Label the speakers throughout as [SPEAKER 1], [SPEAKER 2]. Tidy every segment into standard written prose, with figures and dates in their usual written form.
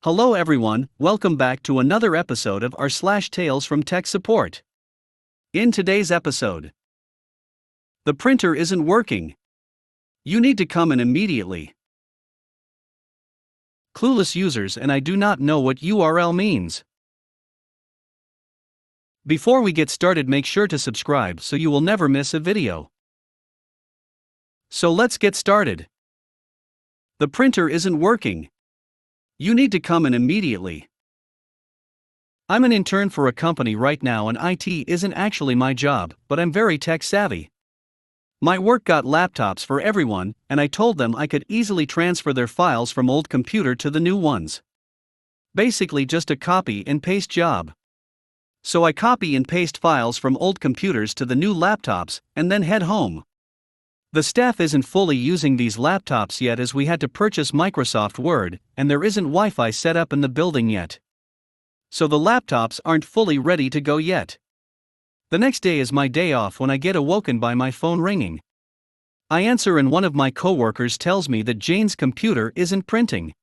[SPEAKER 1] Hello everyone, welcome back to another episode of r/slash Tales from Tech Support. In today's episode, the printer isn't working. You need to come in immediately. Clueless users and I do not know what URL means. Before we get started, make sure to subscribe so you will never miss a video. So let's get started. The printer isn't working. You need to come in immediately. I'm an intern for a company right now and IT isn't actually my job, but I'm very tech savvy. My work got laptops for everyone, and I told them I could easily transfer their files from old computer to the new ones. Basically just a copy and paste job. So I copy and paste files from old computers to the new laptops, and then head home. The staff isn't fully using these laptops yet as we had to purchase Microsoft Word, and there isn't Wi-Fi set up in the building yet. So the laptops aren't fully ready to go yet. The next day is my day off when I get awoken by my phone ringing. I answer and one of my coworkers tells me that Jane's computer isn't printing.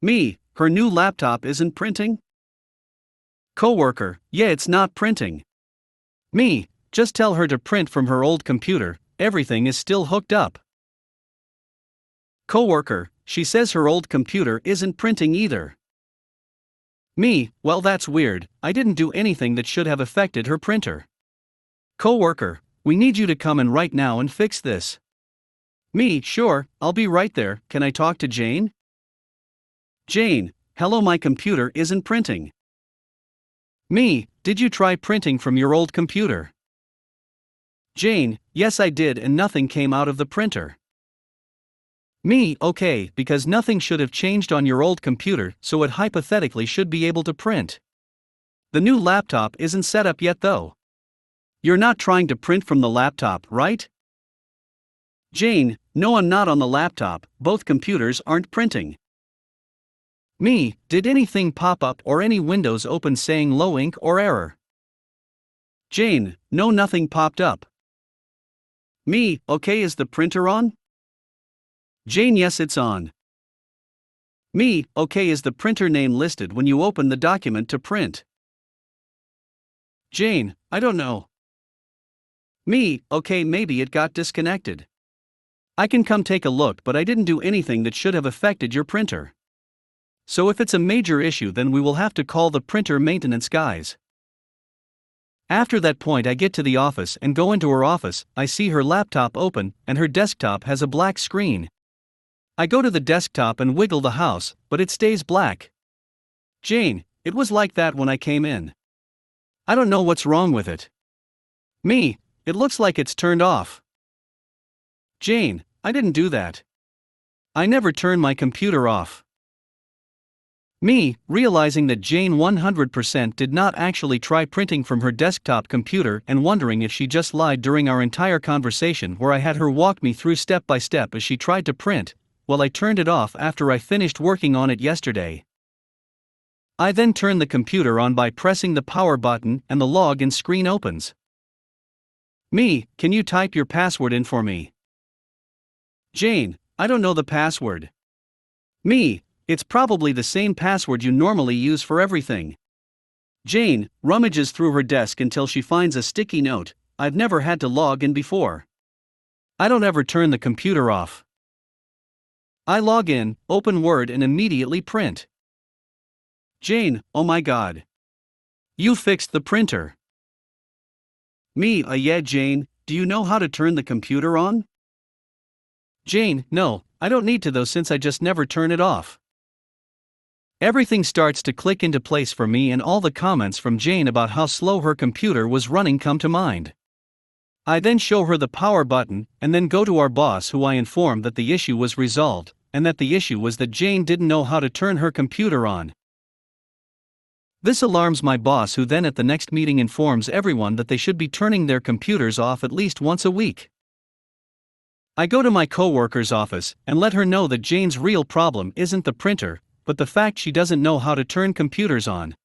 [SPEAKER 1] Me, her new laptop isn't printing? Coworker, yeah, it's not printing. Me, just tell her to print from her old computer, everything is still hooked up. Coworker, she says her old computer isn't printing either. Me, well that's weird, I didn't do anything that should have affected her printer. Coworker, we need you to come in right now and fix this. Me, sure, I'll be right there, can I talk to Jane? Jane, hello, my computer isn't printing. Me, did you try printing from your old computer? Jane, yes I did and nothing came out of the printer. Me, okay, because nothing should have changed on your old computer, so it hypothetically should be able to print. The new laptop isn't set up yet though. You're not trying to print from the laptop, right? Jane, no I'm not on the laptop, both computers aren't printing. Me, did anything pop up or any windows open saying low ink or error? Jane, no nothing popped up. Me, okay, is the printer on? Jane, yes it's on. Me, okay, is the printer name listed when you open the document to print? Jane, I don't know. Me, okay, maybe it got disconnected. I can come take a look, but I didn't do anything that should have affected your printer. So if it's a major issue then we will have to call the printer maintenance guys. After that point I get to the office and go into her office, I see her laptop open, and her desktop has a black screen. I go to the desktop and wiggle the mouse, but it stays black. Jane, it was like that when I came in. I don't know what's wrong with it. Me, it looks like it's turned off. Jane, I didn't do that. I never turn my computer off. Me, realizing that Jane 100% did not actually try printing from her desktop computer and wondering if she just lied during our entire conversation where I had her walk me through step by step as she tried to print, well I turned it off after I finished working on it yesterday. I then turn the computer on by pressing the power button and the login screen opens. Me, can you type your password in for me? Jane, I don't know the password. Me, it's probably the same password you normally use for everything. Jane rummages through her desk until she finds a sticky note. I've never had to log in before. I don't ever turn the computer off. I log in, open Word and immediately print. Jane, oh my God. You fixed the printer. Me, yeah Jane, do you know how to turn the computer on? Jane, no, I don't need to though since I just never turn it off. Everything starts to click into place for me and all the comments from Jane about how slow her computer was running come to mind. I then show her the power button and then go to our boss who I inform that the issue was resolved and that the issue was that Jane didn't know how to turn her computer on. This alarms my boss who then at the next meeting informs everyone that they should be turning their computers off at least once a week. I go to my coworker's office and let her know that Jane's real problem isn't the printer, but the fact she doesn't know how to turn computers on.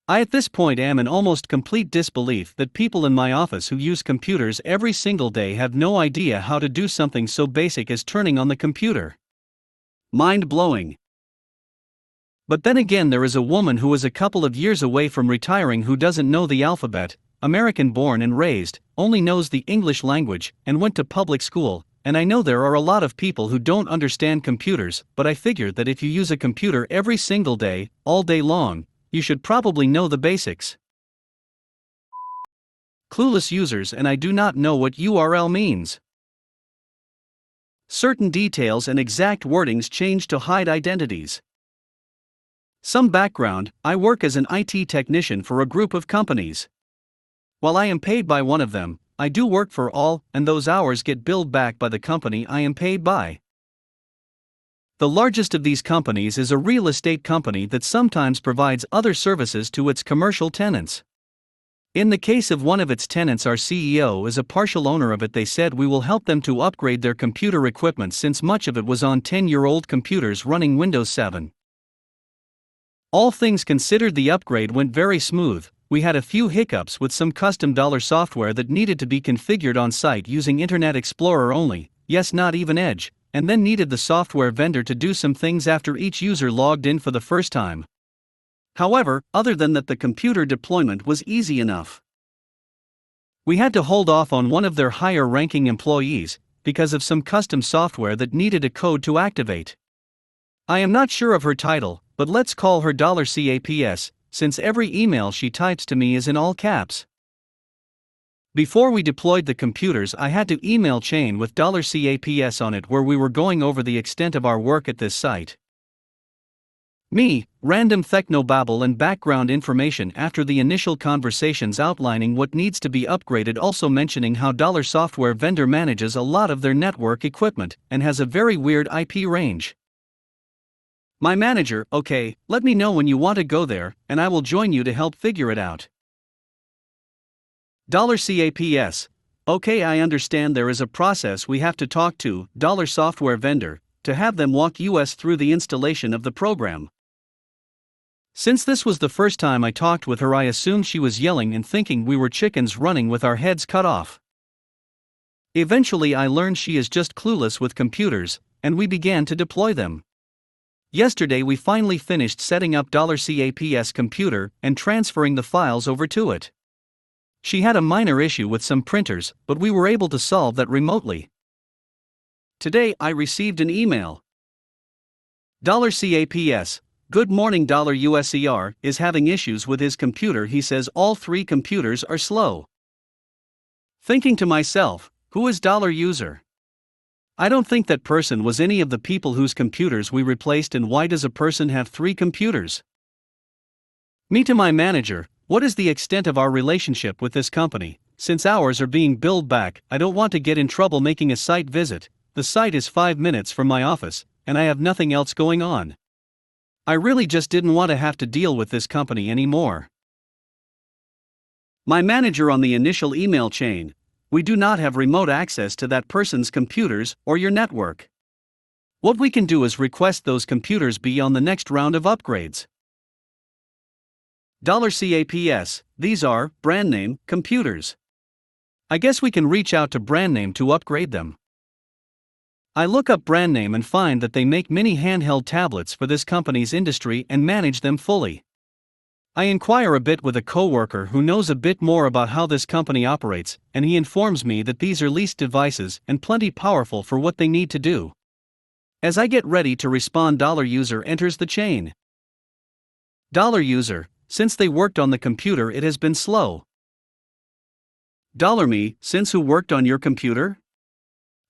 [SPEAKER 1] I at this point am in almost complete disbelief that people in my office who use computers every single day have no idea how to do something so basic as turning on the computer. Mind-blowing. But then again, there is a woman who is a couple of years away from retiring who doesn't know the alphabet, American born and raised, only knows the English language, and went to public school. And I know there are a lot of people who don't understand computers, but I figure that if you use a computer every single day, all day long, you should probably know the basics. Clueless users, and I do not know what URL means. Certain details and exact wordings changed to hide identities. Some background: I work as an IT technician for a group of companies. While I am paid by one of them, I do work for all, and those hours get billed back by the company I am paid by. The largest of these companies is a real estate company that sometimes provides other services to its commercial tenants. In the case of one of its tenants, our CEO is a partial owner of it. They said we will help them to upgrade their computer equipment since much of it was on 10-year-old computers running Windows 7. All things considered, the upgrade went very smooth. We had a few hiccups with some custom dollar software that needed to be configured on site using Internet Explorer only, yes, not even Edge, and then needed the software vendor to do some things after each user logged in for the first time. However, other than that, the computer deployment was easy enough. We had to hold off on one of their higher-ranking employees because of some custom software that needed a code to activate. I am not sure of her title, but let's call her $CAPS, since every email she types to me is in all caps. Before we deployed the computers, I had to email chain with $CAPS on it, where we were going over the extent of our work at this site. Me, random technobabble and background information after the initial conversations outlining what needs to be upgraded, also mentioning how software vendor manages a lot of their network equipment and has a very weird IP range. My manager: okay, let me know when you want to go there, and I will join you to help figure it out. $CAPS: okay, I understand there is a process we have to talk to software vendor to have them walk us through the installation of the program. Since this was the first time I talked with her, I assumed she was yelling and thinking we were chickens running with our heads cut off. Eventually I learned she is just clueless with computers, and we began to deploy them. Yesterday we finally finished setting up $CAPS computer and transferring the files over to it. She had a minor issue with some printers, but we were able to solve that remotely. Today I received an email. $CAPS: good morning. USER is having issues with his computer. He says all 3 computers are slow. Thinking to myself, who is $user? I don't think that person was any of the people whose computers we replaced, and why does a person have 3 computers? Me to my manager: what is the extent of our relationship with this company? Since hours are being billed back, I don't want to get in trouble making a site visit. The site is 5 minutes from my office, and I have nothing else going on. I really just didn't want to have to deal with this company anymore. My manager on the initial email chain: we do not have remote access to that person's computers or your network. What we can do is request those computers be on the next round of upgrades. $CAPS: these are brand name computers. I guess we can reach out to brand name to upgrade them. I look up brand name and find that they make mini handheld tablets for this company's industry and manage them fully. I inquire a bit with a coworker who knows a bit more about how this company operates, and he informs me that these are leased devices and plenty powerful for what they need to do. As I get ready to respond, $user enters the chain. $user: since they worked on the computer it has been slow. $me: since who worked on your computer?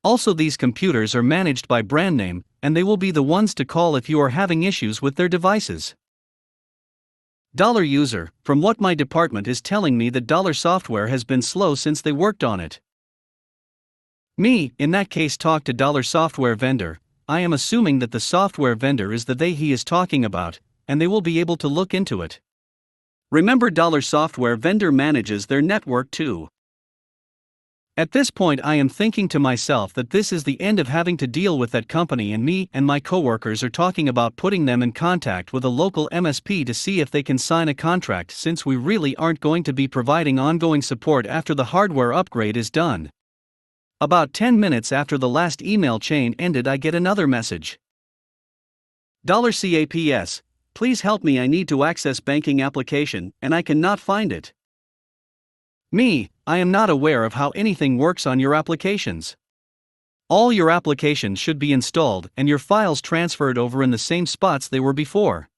[SPEAKER 1] Also, these computers are managed by brand name, and they will be the ones to call if you are having issues with their devices. $user: from what my department is telling me that software has been slow since they worked on it. Me: in that case, talk to software vendor. I am assuming that the software vendor is the they he is talking about, and they will be able to look into it. Remember, software vendor manages their network too. At this point I am thinking to myself that this is the end of having to deal with that company, and me and my coworkers are talking about putting them in contact with a local MSP to see if they can sign a contract, since we really aren't going to be providing ongoing support after the hardware upgrade is done. About 10 minutes after the last email chain ended, I get another message. $CAPS: please help me, I need to access banking application and I cannot find it. Me, I am not aware of how anything works on your applications. All your applications should be installed and your files transferred over in the same spots they were before.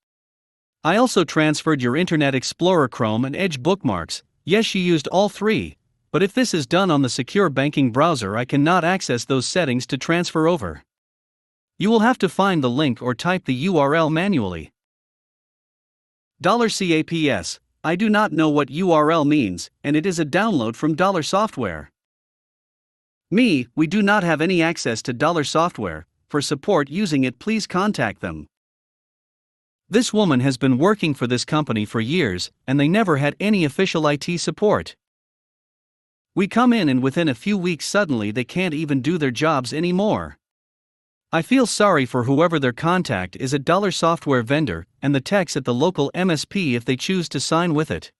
[SPEAKER 1] I also transferred your Internet Explorer, Chrome and Edge bookmarks. Yes, you used all three, but if this is done on the secure banking browser, I cannot access those settings to transfer over. You will have to find the link or type the URL manually. $CAPS, I do not know what URL means, and it is a download from $software. Me, we do not have any access to $software. For support using it, please contact them. This woman has been working for this company for years, and they never had any official IT support. We come in and within a few weeks suddenly they can't even do their jobs anymore. I feel sorry for whoever their contact is at $software vendor, and the techs at the local MSP if they choose to sign with it.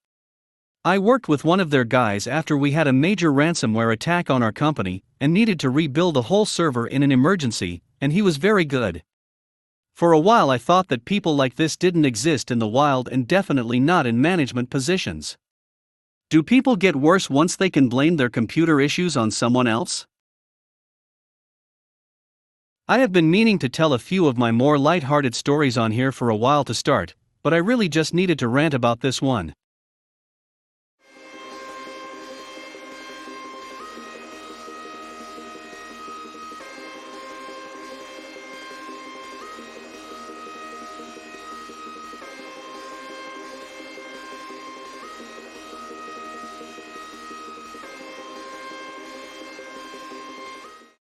[SPEAKER 1] I worked with one of their guys after we had a major ransomware attack on our company, and needed to rebuild a whole server in an emergency, and he was very good. For a while I thought that people like this didn't exist in the wild and definitely not in management positions. Do people get worse once they can blame their computer issues on someone else? I have been meaning to tell a few of my more light-hearted stories on here for a while to start, but I really just needed to rant about this one.